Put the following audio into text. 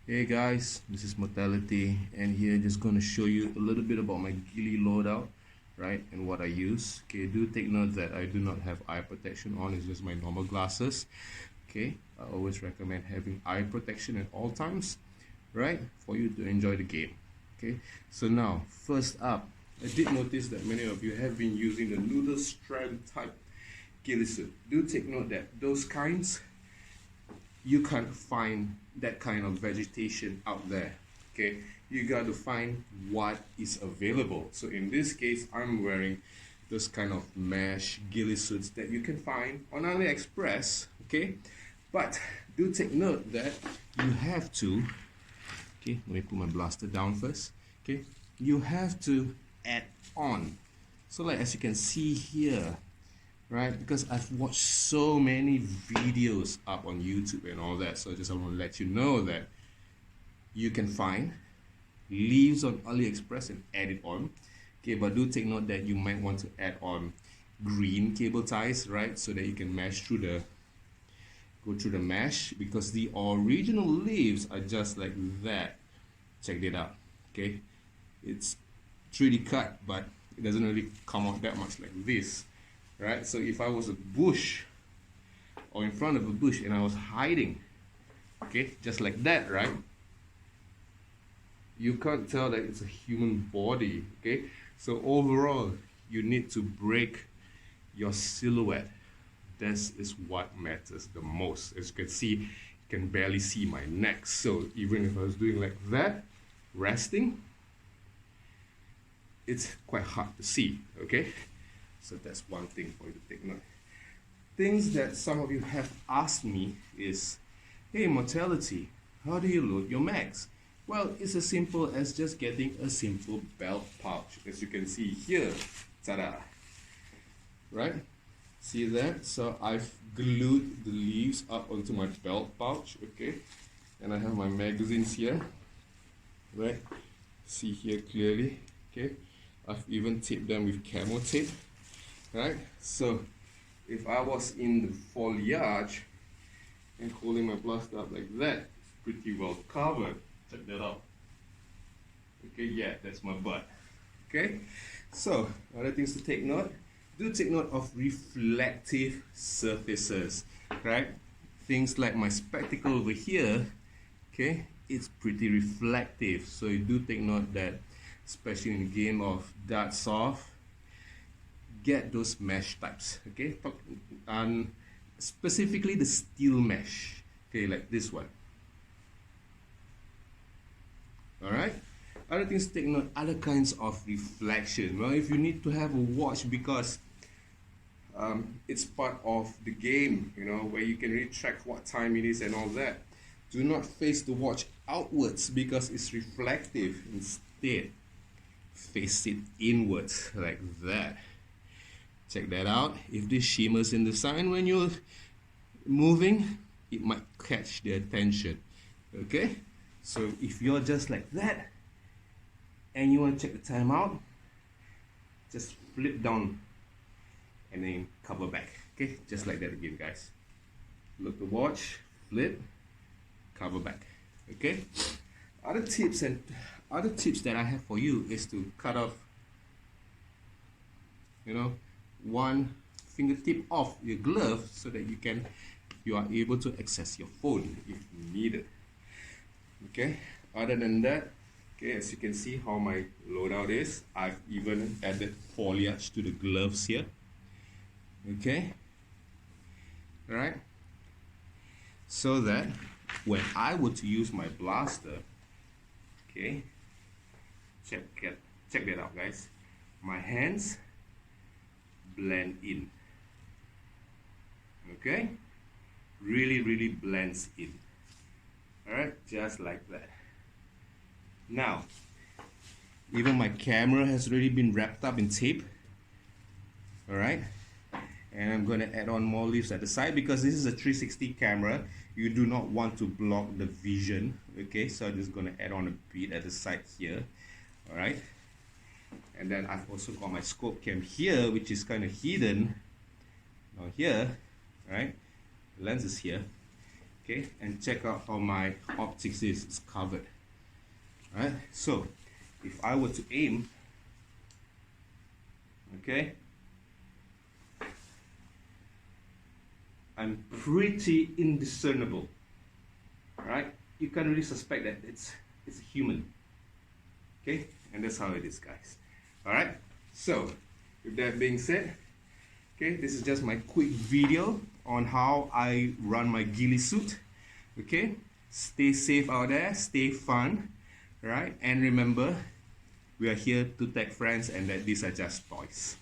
Hey guys, this is Mortality, and here just going to show you a little bit about my Ghillie loadout, right, and what I use. Okay, do take note that I do not have eye protection on, it's just my normal glasses. Okay, I always recommend having eye protection at all times, right, for you to enjoy the game. Okay, so now, first up, I did notice that many of you have been using the noodle strand type Ghillie suit. Do take note that those kinds, you can't find that kind of vegetation out there. Okay, you got to find what is available. So in this case, I'm wearing this kind of mesh Ghillie suits that you can find on AliExpress. Okay, but do take note that you have to, okay, let me put my blaster down first. Okay, you have to add on. So like as you can see here, right, because I've watched so many videos up on YouTube and all that, so I just want to let you know that you can find leaves on AliExpress and add it on. Okay, but do take note that you might want to add on green cable ties, right, so that you can mesh through the go through the mesh, because the original leaves are just like that. Check it out. Okay, it's 3D cut, but it doesn't really come out that much like this. Right, so if I was a bush or in front of a bush and I was hiding, okay, just like that, right, you can't tell that it's a human body. Okay, so overall you need to break your silhouette. This is what matters the most. As you can see, you can barely see my neck, so even if I was doing like that, resting, it's quite hard to see. Okay, so that's one thing for you to take note. Things that some of you have asked me is, hey Mortality, how do you load your mags? Well, it's as simple as just getting a simple belt pouch. As you can see here, ta-da! Right? See that? So I've glued the leaves up onto my belt pouch, okay? And I have my magazines here, right? See here clearly, okay? I've even taped them with camo tape. Right, so if I was in the foliage and holding my blaster up like that, it's pretty well covered. Check that out. Okay, yeah, that's my butt. Okay, so other things to take note. Do take note of reflective surfaces, right? Things like my spectacle over here, okay, it's pretty reflective. So you do take note that, especially in the game of Dartsoft, get those mesh types, okay, and specifically the steel mesh, okay, like this one. All right, other things to take note, other kinds of reflection. Well, if you need to have a watch because it's part of the game, you know, where you can really track what time it is and all that, do not face the watch outwards because it's reflective. Instead, face it inwards like that. Check that out. If this shimmers in the sun when you're moving, it might catch their attention. Okay? So if you're just like that and you want to check the time out, just flip down and then cover back. Okay? Just like that again, guys. Look the watch, flip, cover back. Okay? Other tips that I have for you is to cut off, you know, one fingertip off your glove so that you are able to access your phone if needed. Okay, other than that, okay, as you can see how my loadout is, I've even added foliage to the gloves here. Okay, all right, so that when I were to use my blaster, okay, check that out, guys, my hands blend in. Okay, really blends in. All right, just like that. Now, even my camera has already been wrapped up in tape. All right, and I'm going to add on more leaves at the side because this is a 360 camera. You do not want to block the vision. Okay, so I'm just going to add on a bit at the side here. All right, and then I've also got my scope cam here, which is kind of hidden. Now here, right, the lens is here. Okay, and check out how my optics is. It's covered. All right, so if I were to aim, okay, I'm pretty indiscernible. All right, you can't really suspect that it's a human. Okay, and that's how it is, guys. All right, so with that being said, okay, this is just my quick video on how I run my ghillie suit. Okay, stay safe out there, stay fun, right? And remember, we are here to tech friends and that these are just toys.